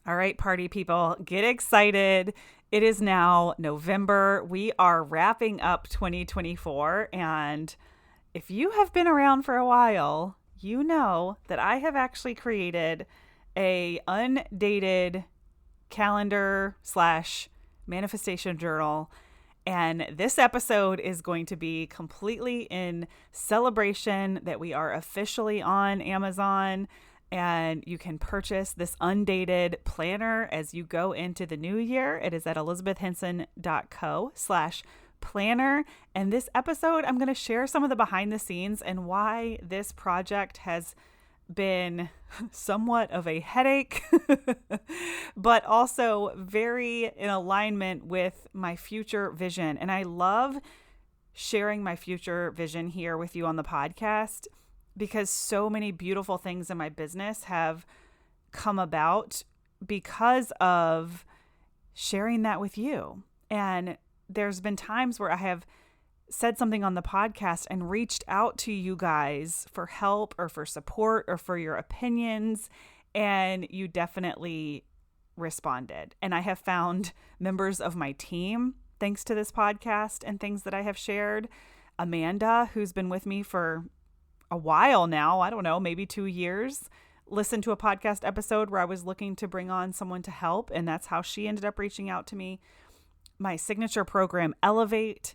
All right, party people, get excited. It is now November. We are wrapping up 2024. And if you have been around for a while, you know that I have actually created a undated calendar slash manifestation journal. And this episode is going to be completely in celebration that we are officially on Amazon, and you can purchase this undated planner as you go into the new year. It is at elizabethhenson.co/planner. And this episode, I'm going to share some of the behind the scenes and why this project has been somewhat of a headache, but also very in alignment with my future vision. And I love sharing my future vision here with you on the podcast because so many beautiful things in my business have come about because of sharing that with you. And there's been times where I have said something on the podcast and reached out to you guys for help or for support or for your opinions, and you definitely responded. And I have found members of my team, thanks to this podcast and things that I have shared. Amanda, who's been with me for a while now, I don't know, maybe 2 years, listened to a podcast episode where I was looking to bring on someone to help, and that's how she ended up reaching out to me. My signature program, Elevate,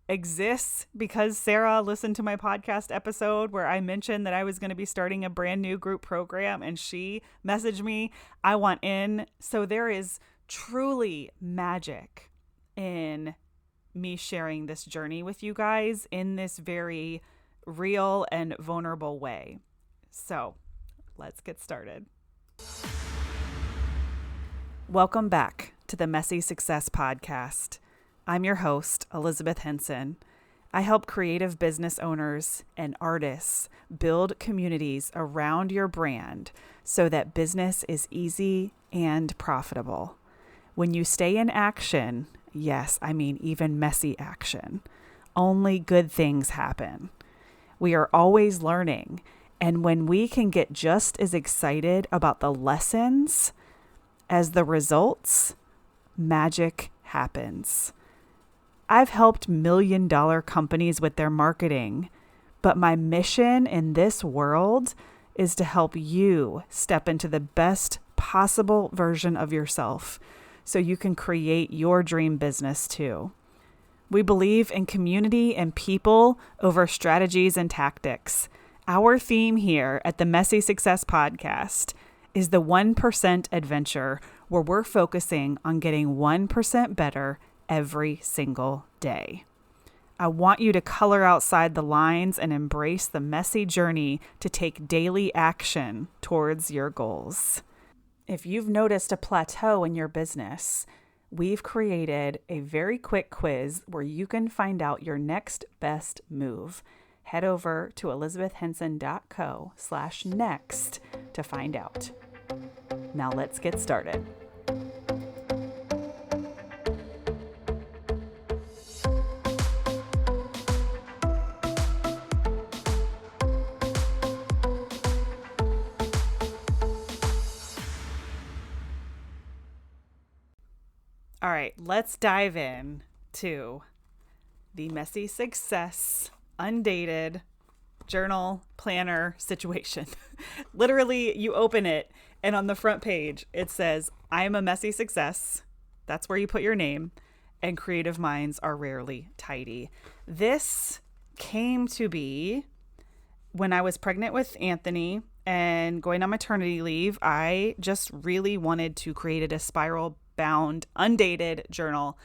exists because Sarah listened to my podcast episode where I mentioned that I was going to be starting a brand new group program, and she messaged me, I want in. So there is truly magic in me sharing this journey with you guys in this very real and vulnerable way. So let's get started. Welcome back to the Messy Success Podcast. I'm your host, Elizabeth Henson. I help creative business owners and artists build communities around your brand so that business is easy and profitable. When you stay in action, yes, I mean even messy action, only good things happen. We are always learning, and when we can get just as excited about the lessons as the results, magic happens. I've helped million-dollar companies with their marketing, but my mission in this world is to help you step into the best possible version of yourself so you can create your dream business too. We believe in community and people over strategies and tactics. Our theme here at the Messy Success Podcast is the 1% adventure, where we're focusing on getting 1% better every single day. I want you to color outside the lines and embrace the messy journey to take daily action towards your goals. If you've noticed a plateau in your business, we've created a very quick quiz where you can find out your next best move. Head over to elizabethhenson.co/next to find out. Now let's get started. All right, let's dive in to the Messy Success undated journal planner situation. Literally, you open it, and on the front page, it says, I am a messy success. That's where you put your name, and creative minds are rarely tidy. This came to be when I was pregnant with Anthony and going on maternity leave. I just really wanted to create a spiral bound, undated journal.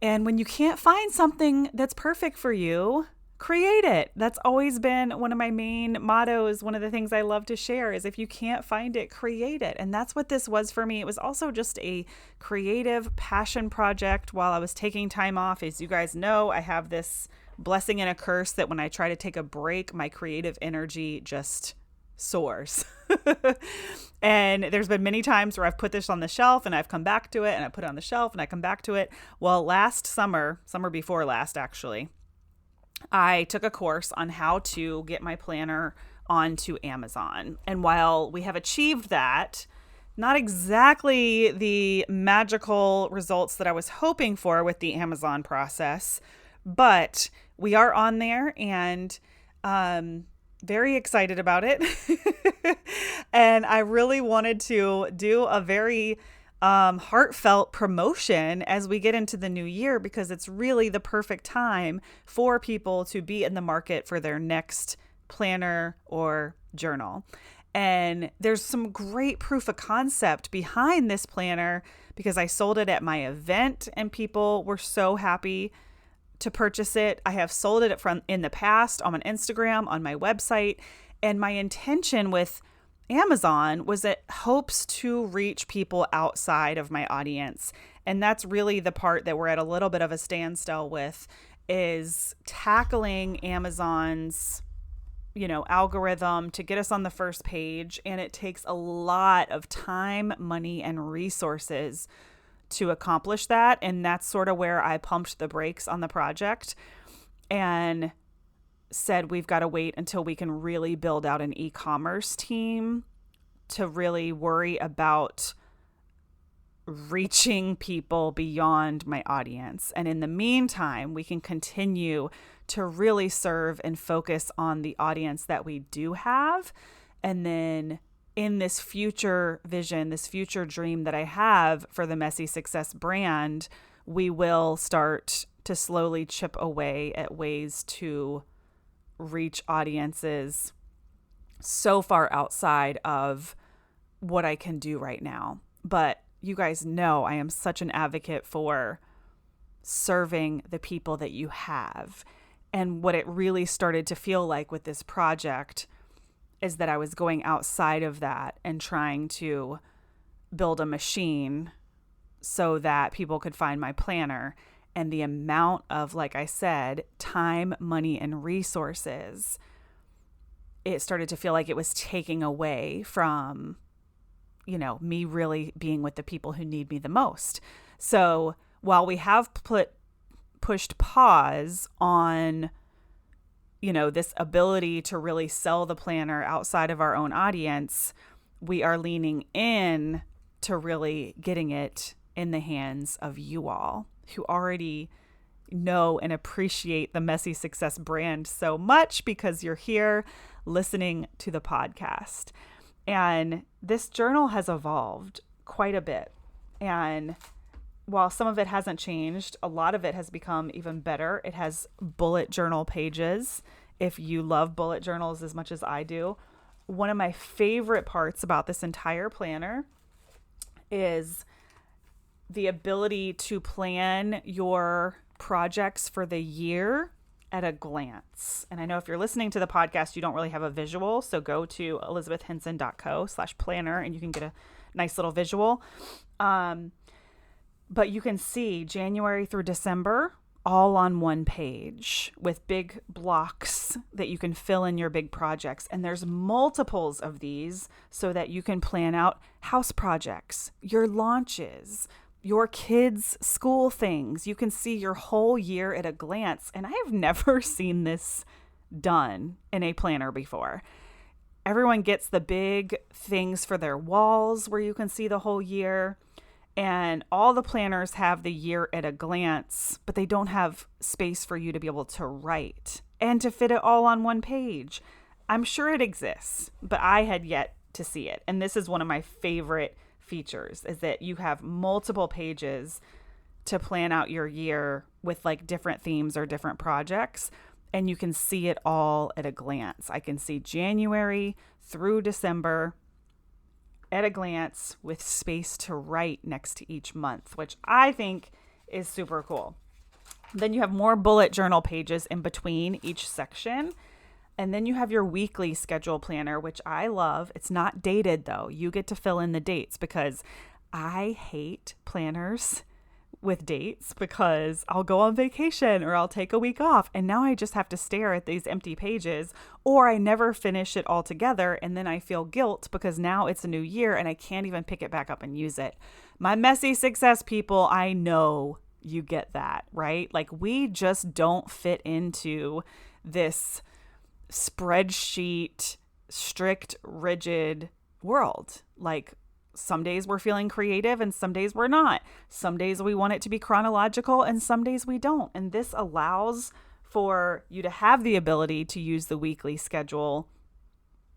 And when you can't find something that's perfect for you, create it. That's always been one of my main mottos. One of the things I love to share is if you can't find it, create it. And that's what this was for me. It was also just a creative passion project while I was taking time off. As you guys know, I have this blessing and a curse that when I try to take a break, my creative energy just soars. And there's been many times where I've put this on the shelf and I've come back to it, and I put it on the shelf and I come back to it. Well, last summer before last, actually, I took a course on how to get my planner onto Amazon. And while we have achieved that, not exactly the magical results that I was hoping for with the Amazon process, but we are on there and very excited about it. And I really wanted to do a very heartfelt promotion as we get into the new year, because it's really the perfect time for people to be in the market for their next planner or journal. And there's some great proof of concept behind this planner because I sold it at my event and people were so happy to purchase it. I have sold it from in the past on Instagram, on my website. And my intention with Amazon was it hopes to reach people outside of my audience. And that's really the part that we're at a little bit of a standstill with, is tackling Amazon's algorithm to get us on the first page. And it takes a lot of time, money, and resources to accomplish that. And that's sort of where I pumped the brakes on the project and said, we've got to wait until we can really build out an e-commerce team to really worry about reaching people beyond my audience. And in the meantime, we can continue to really serve and focus on the audience that we do have. And then in this future vision, this future dream that I have for the Messy Success brand, we will start to slowly chip away at ways to reach audiences so far outside of what I can do right now. But you guys know I am such an advocate for serving the people that you have. And what it really started to feel like with this project is that I was going outside of that and trying to build a machine so that people could find my planner. And the amount of, like I said, time, money, and resources, it started to feel like it was taking away from, me really being with the people who need me the most. So while we have pushed pause on, this ability to really sell the planner outside of our own audience, we are leaning in to really getting it in the hands of you all who already know and appreciate the Messy Success brand so much because you're here listening to the podcast. And this journal has evolved quite a bit. And while some of it hasn't changed, a lot of it has become even better. It has bullet journal pages. If you love bullet journals as much as I do, one of my favorite parts about this entire planner is the ability to plan your projects for the year at a glance. And I know if you're listening to the podcast, you don't really have a visual. So go to elizabethhenson.co/planner and you can get a nice little visual. But you can see January through December all on one page with big blocks that you can fill in your big projects. And there's multiples of these so that you can plan out house projects, your launches, your kids' school things. You can see your whole year at a glance. And I have never seen this done in a planner before. Everyone gets the big things for their walls where you can see the whole year. And all the planners have the year at a glance, but they don't have space for you to be able to write and to fit it all on one page. I'm sure it exists, but I had yet to see it. And this is one of my favorite features, is that you have multiple pages to plan out your year with like different themes or different projects, and you can see it all at a glance. I can see January through December at a glance with space to write next to each month, which I think is super cool. Then you have more bullet journal pages in between each section. And then you have your weekly schedule planner, which I love. It's not dated though. You get to fill in the dates because I hate planners with dates because I'll go on vacation or I'll take a week off. And now I just have to stare at these empty pages, or I never finish it all together. And then I feel guilt because now it's a new year and I can't even pick it back up and use it. My Messy Success people, I know you get that, right? Like we just don't fit into this spreadsheet, strict, rigid world. Like some days we're feeling creative and some days we're not. Some days we want it to be chronological and some days we don't. And this allows for you to have the ability to use the weekly schedule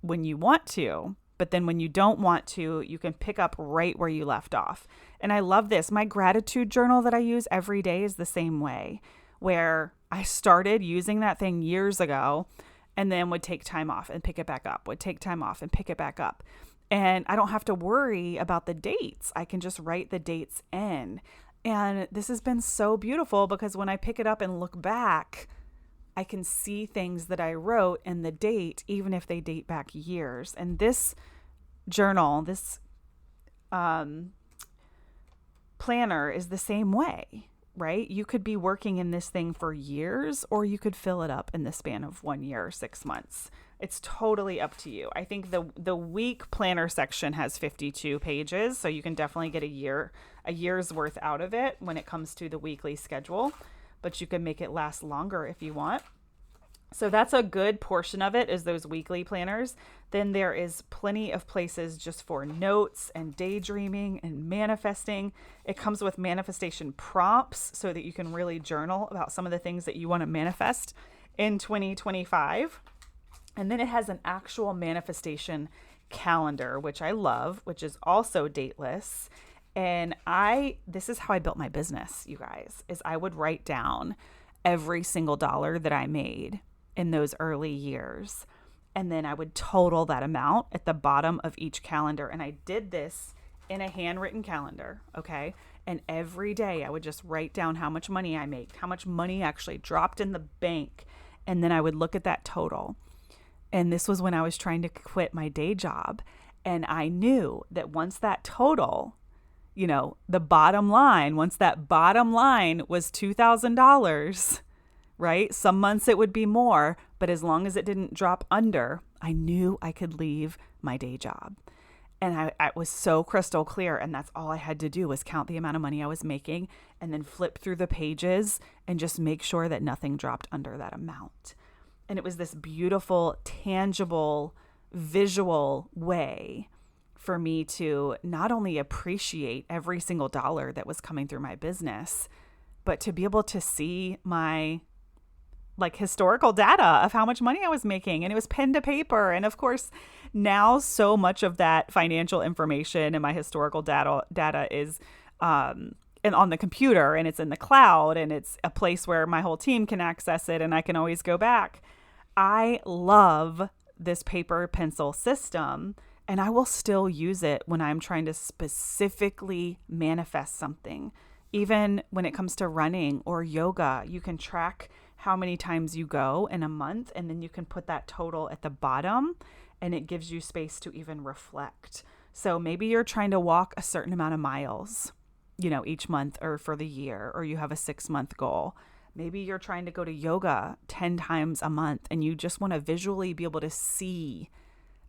when you want to. But then when you don't want to, you can pick up right where you left off. And I love this. My gratitude journal that I use every day is the same way, where I started using that thing years ago and then would take time off and pick it back up, would take time off and pick it back up. And I don't have to worry about the dates. I can just write the dates in. And this has been so beautiful because when I pick it up and look back, I can see things that I wrote and the date, even if they date back years. And this journal, this planner is the same way, right? You could be working in this thing for years, or you could fill it up in the span of 1 year or 6 months. It's totally up to you. I think the week planner section has 52 pages, so you can definitely get a year's worth out of it when it comes to the weekly schedule, but you can make it last longer if you want. So that's a good portion of it, is those weekly planners. Then there is plenty of places just for notes and daydreaming and manifesting. It comes with manifestation prompts so that you can really journal about some of the things that you want to manifest in 2025. And then it has an actual manifestation calendar, which I love, which is also dateless. And this is how I built my business, you guys, is I would write down every single dollar that I made in those early years. And then I would total that amount at the bottom of each calendar. And I did this in a handwritten calendar, okay? And every day I would just write down how much money I made, how much money actually dropped in the bank. And then I would look at that total. And this was when I was trying to quit my day job. And I knew that once that total, the bottom line, once that bottom line was $2,000, right? Some months it would be more, but as long as it didn't drop under, I knew I could leave my day job. And I was so crystal clear. And that's all I had to do was count the amount of money I was making and then flip through the pages and just make sure that nothing dropped under that amount. And it was this beautiful, tangible, visual way for me to not only appreciate every single dollar that was coming through my business, but to be able to see my historical data of how much money I was making. And it was pen to paper. And of course, now so much of that financial information and my historical data is and on the computer, and it's in the cloud, and it's a place where my whole team can access it and I can always go back. I love this paper pencil system, and I will still use it when I'm trying to specifically manifest something. Even when it comes to running or yoga, you can track how many times you go in a month, and then you can put that total at the bottom, and it gives you space to even reflect. So maybe you're trying to walk a certain amount of miles, each month or for the year, or you have a 6-month goal. Maybe you're trying to go to yoga 10 times a month, and you just want to visually be able to see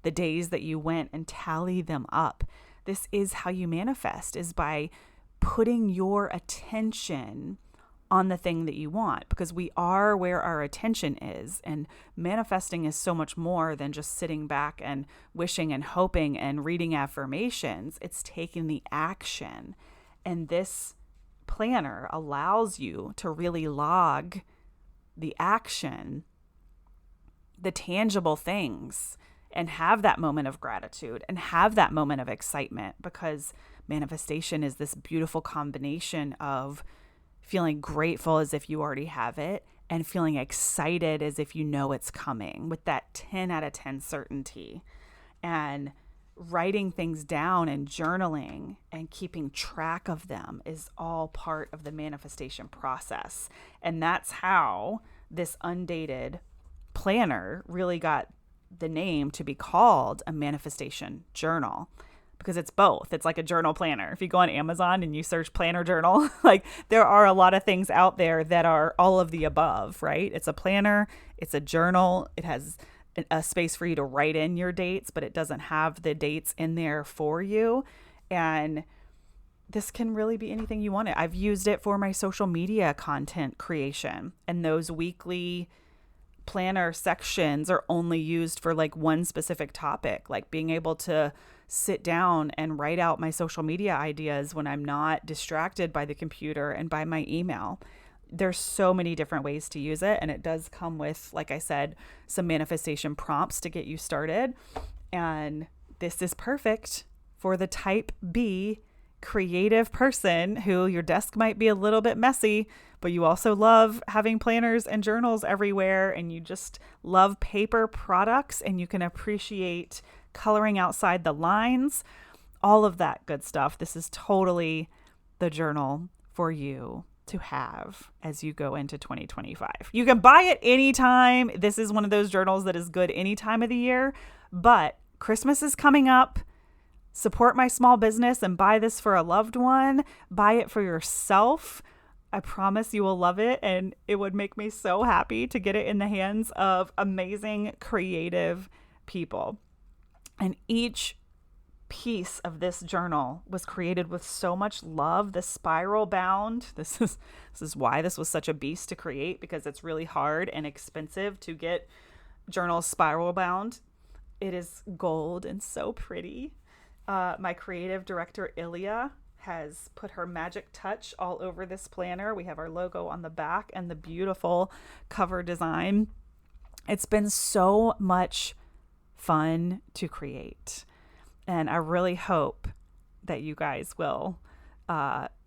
the days that you went and tally them up. This is how you manifest, is by putting your attention on the thing that you want, because we are where our attention is. And manifesting is so much more than just sitting back and wishing and hoping and reading affirmations. It's taking the action. And this planner allows you to really log the action, the tangible things, and have that moment of gratitude and have that moment of excitement, because manifestation is this beautiful combination of feeling grateful as if you already have it and feeling excited as if you know it's coming, with that 10 out of 10 certainty. And writing things down and journaling and keeping track of them is all part of the manifestation process. And that's how this Undated planner really got the name to be called a manifestation journal, because it's both. It's like a journal planner. If you go on Amazon and you search planner journal, there are a lot of things out there that are all of the above, right? It's a planner, it's a journal, it has a space for you to write in your dates, but it doesn't have the dates in there for you. And this can really be anything you want it. I've used it for my social media content creation, and those weekly planner sections are only used for one specific topic, like being able to sit down and write out my social media ideas when I'm not distracted by the computer and by my email. There's so many different ways to use it. And it does come with, like I said, some manifestation prompts to get you started. And this is perfect for the type B creative person who your desk might be a little bit messy, but you also love having planners and journals everywhere, and you just love paper products, and you can appreciate coloring outside the lines, all of that good stuff. This is totally the journal for you to have as you go into 2025. You can buy it anytime. This is one of those journals that is good any time of the year, but Christmas is coming up. Support my small business and buy this for a loved one. Buy it for yourself. I promise you will love it, and it would make me so happy to get it in the hands of amazing, creative people. And each piece of this journal was created with so much love. The spiral bound, this is why this was such a beast to create, because it's really hard and expensive to get journals spiral bound. It is gold and so pretty. My creative director, Ilya, has put her magic touch all over this planner. We have our logo on the back and the beautiful cover design. It's been so much fun to create. And I really hope that you guys will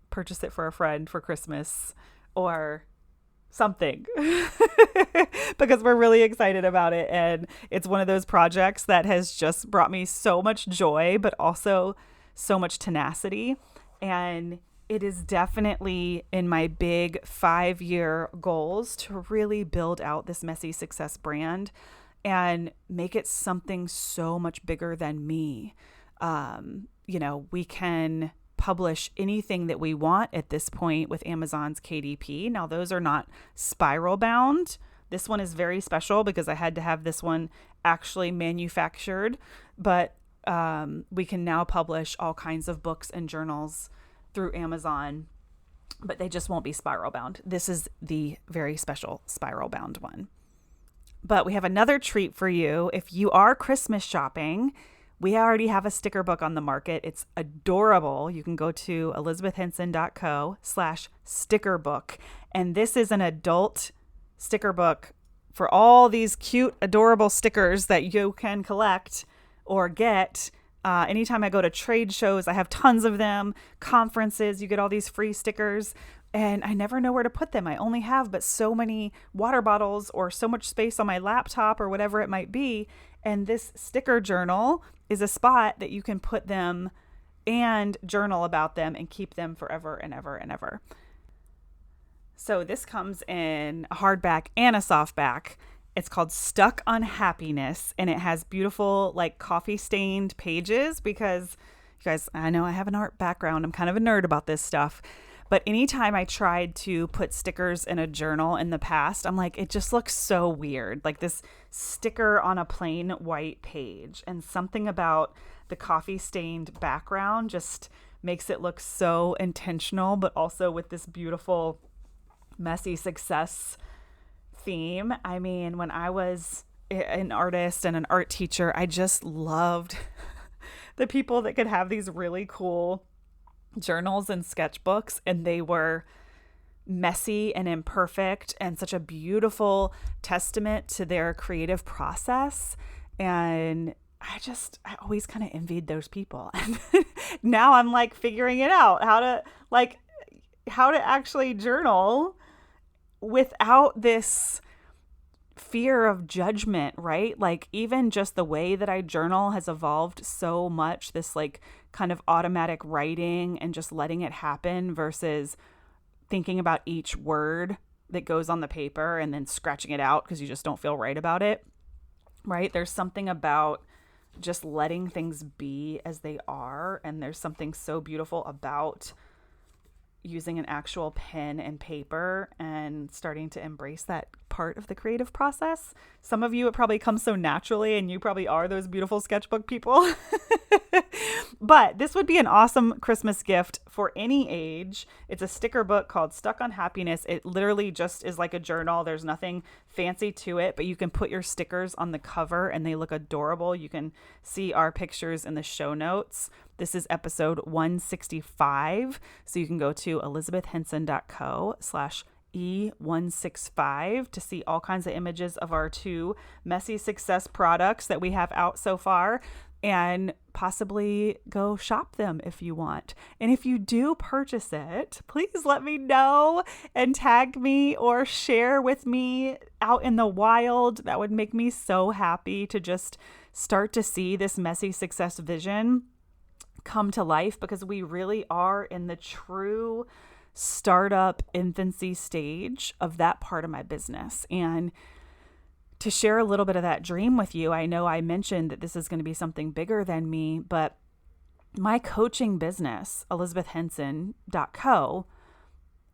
purchase it for a friend for Christmas or something because we're really excited about it. And it's one of those projects that has just brought me so much joy, but also so much tenacity. And it is definitely in my big 5-year goals to really build out this Messy Success brand and make it something so much bigger than me. We can publish anything that we want at this point with Amazon's KDP. Now, those are not spiral bound. This one is very special because I had to have this one actually manufactured, but we can now publish all kinds of books and journals through Amazon, but they just won't be spiral bound. This is the very special spiral bound one. But we have another treat for you. If you are Christmas shopping, we already have a sticker book on the market. It's adorable. You can go to elizabethhenson.co/sticker book. And this is an adult sticker book for all these cute, adorable stickers that you can collect or get. Anytime I go to trade shows, I have tons of them. Conferences, you get all these free stickers. And I never know where to put them. I only have but so many water bottles or so much space on my laptop or whatever it might be. And this sticker journal is a spot that you can put them and journal about them and keep them forever and ever and ever. So this comes in a hardback and a softback. It's called Stuck on Happiness, and it has beautiful like coffee stained pages because you guys, I know I have an art background. I'm kind of a nerd about this stuff. But anytime I tried to put stickers in a journal in the past, I'm like, it just looks so weird. Like this sticker on a plain white page, and something about the coffee stained background just makes it look so intentional, but also with this beautiful messy success theme. I mean, when I was an artist and an art teacher, I just loved the people that could have these really cool journals and sketchbooks, and they were messy and imperfect and such a beautiful testament to their creative process. And I always kind of envied those people. And now I'm like figuring it out how to actually journal without this fear of judgment, right? Like even just the way that I journal has evolved so much, this like kind of automatic writing and just letting it happen versus thinking about each word that goes on the paper and then scratching it out because you just don't feel right about it, right? There's something about just letting things be as they are. And there's something so beautiful about using an actual pen and paper and starting to embrace that part part of the creative process. Some of you, it probably comes so naturally, and you probably are those beautiful sketchbook people. But this would be an awesome Christmas gift for any age. It's a sticker book called Stuck on Happiness. It literally just is like a journal. There's nothing fancy to it, but you can put your stickers on the cover and they look adorable. You can see our pictures in the show notes. This is episode 165. So you can go to elizabethhenson.co/E165 to see all kinds of images of our 2 Messy Success products that we have out so far, and possibly go shop them if you want. And if you do purchase it, please let me know and tag me or share with me out in the wild. That would make me so happy to just start to see this Messy Success vision come to life, because we really are in the true startup infancy stage of that part of my business. And to share a little bit of that dream with you, I know I mentioned that this is going to be something bigger than me, but my coaching business, elizabethhenson.co,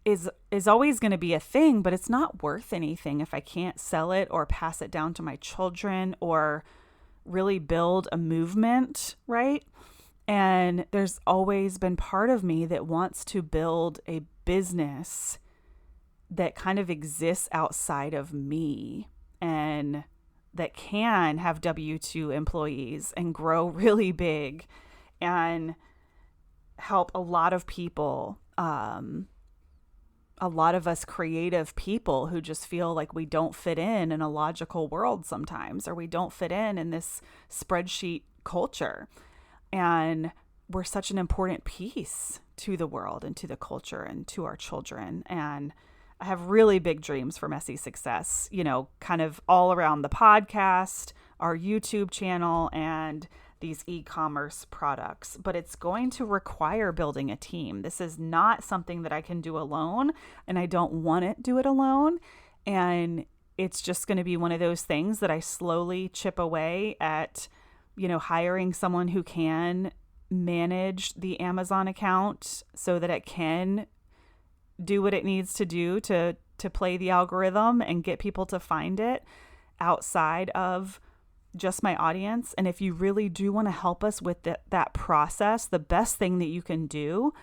is always going to be a thing, but it's not worth anything if I can't sell it or pass it down to my children or really build a movement, right? And there's always been part of me that wants to build a business that kind of exists outside of me and that can have W-2 employees and grow really big and help a lot of people, a lot of us creative people who just feel like we don't fit in a logical world sometimes, or we don't fit in this spreadsheet culture. And we're such an important piece to the world and to the culture and to our children. And I have really big dreams for Messy Success, kind of all around the podcast, our YouTube channel, and these e-commerce products. But it's going to require building a team. This is not something that I can do alone, and I don't want to do it alone. And it's just going to be one of those things that I slowly chip away at, hiring someone who can manage the Amazon account so that it can do what it needs to do to play the algorithm and get people to find it outside of just my audience. And if you really do want to help us with that process, the best thing that you can do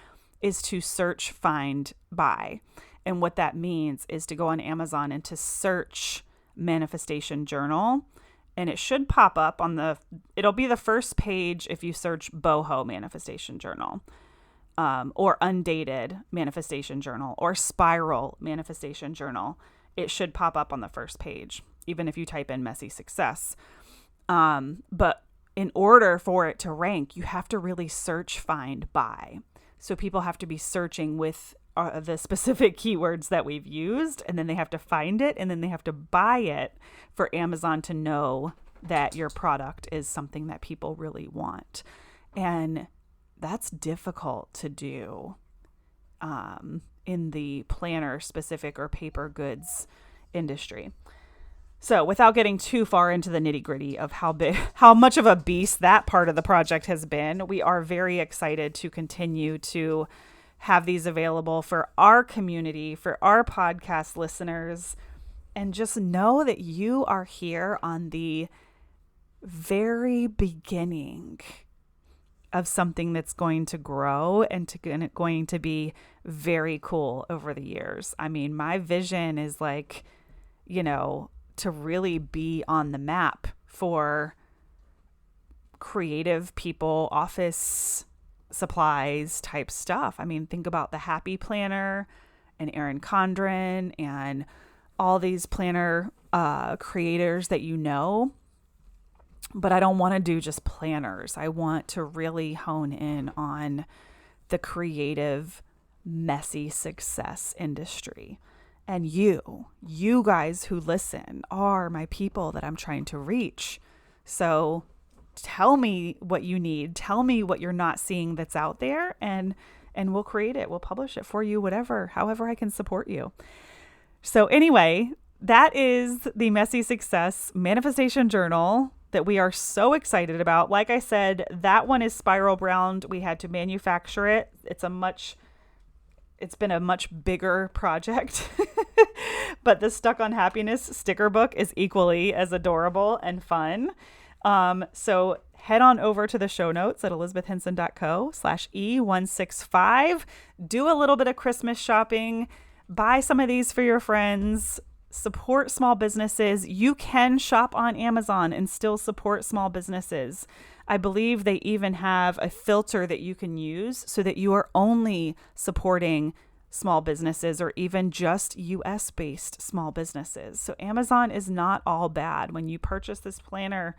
is to search, find, buy. And what that means is to go on Amazon and to search Manifestation Journal. And it should pop up it'll be the first page if you search Boho Manifestation Journal, or Undated Manifestation Journal, or Spiral Manifestation Journal. It should pop up on the first page, even if you type in Messy Success. But in order for it to rank, you have to really search, find, buy. So people have to be searching with the specific keywords that we've used, and then they have to find it, and then they have to buy it for Amazon to know that your product is something that people really want. And that's difficult to do in the planner specific or paper goods industry. So without getting too far into the nitty gritty of how much of a beast that part of the project has been, we are very excited to continue to have these available for our community, for our podcast listeners, and just know that you are here on the very beginning of something that's going to grow and going to be very cool over the years. I mean, my vision is to really be on the map for creative people, office supplies type stuff. I mean, think about the Happy Planner and Erin Condren and all these planner creators that but I don't want to do just planners. I want to really hone in on the creative, messy success industry. And you guys who listen are my people that I'm trying to reach. So tell me what you need. Tell me what you're not seeing that's out there, and we'll create it. We'll publish it for you, however I can support you. So anyway, that is the Messy Success Manifestation Journal that we are so excited about. Like I said, that one is spiral bound. We had to manufacture it. It's been a much bigger project, But the Stuck on Happiness sticker book is equally as adorable and fun. So head on over to the show notes at elizabethhenson.co/E165. Do a little bit of Christmas shopping. Buy some of these for your friends. Support small businesses. You can shop on Amazon and still support small businesses. I believe they even have a filter that you can use so that you are only supporting small businesses or even just US-based small businesses. So Amazon is not all bad. When you purchase this planner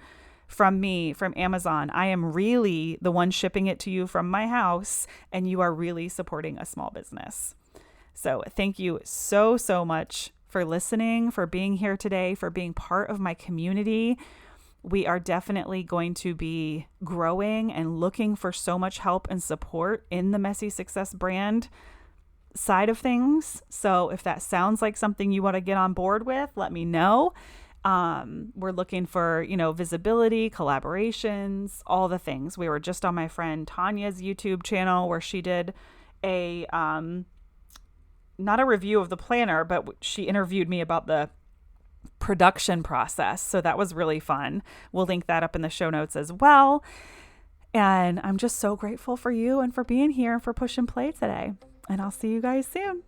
from me, from Amazon, I am really the one shipping it to you from my house, and you are really supporting a small business. So thank you so, so much for listening, for being here today, for being part of my community. We are definitely going to be growing and looking for so much help and support in the Messy Success brand side of things. So if that sounds like something you want to get on board with, let me know. We're looking for, visibility, collaborations, all the things. We were just on my friend Tanya's YouTube channel where she did a, not a review of the planner, but she interviewed me about the production process. So that was really fun. We'll link that up in the show notes as well. And I'm just so grateful for you and for being here and for push and play today. And I'll see you guys soon.